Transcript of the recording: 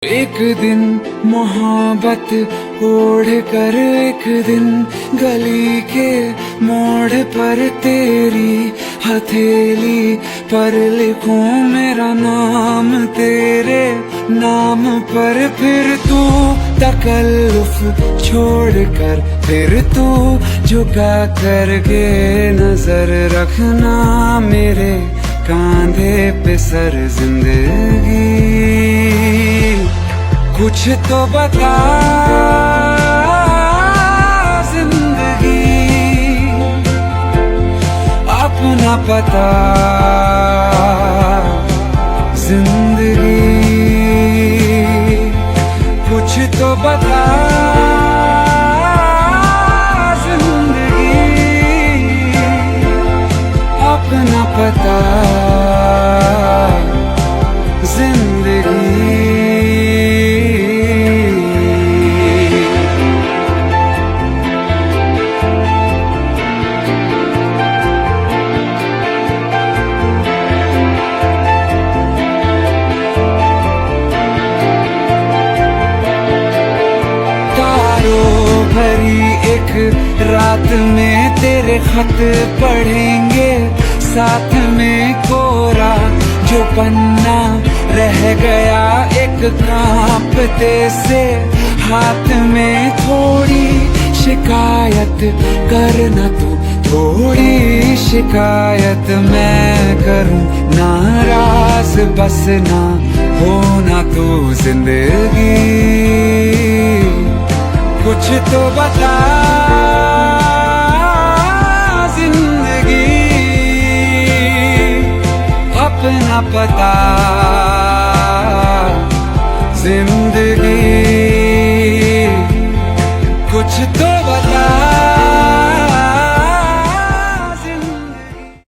एक दिन मोहब्बत ओढ़ कर एक दिन गली के मोड़ पर तेरी हथेली पर लिखूं मेरा नाम तेरे नाम पर। फिर तू तकल्लुफ छोड़ कर फिर तू झुका करके नजर रखना मेरे कांधे पे सर जिंदगी। कुछ तो बता जिंदगी अपना पता जिंदगी। कुछ तो बता जिंदगी अपना पता जिंदगी। भरी एक रात में तेरे खत पढ़ेंगे साथ में कोरा जो पन्ना रह गया एक कांपते से हाथ में। थोड़ी शिकायत करना तू थोड़ी शिकायत मैं करूं नाराज बस ना होना तू जिंदगी। कुछ तो बता जिंदगी अपना पता जिंदगी। कुछ तो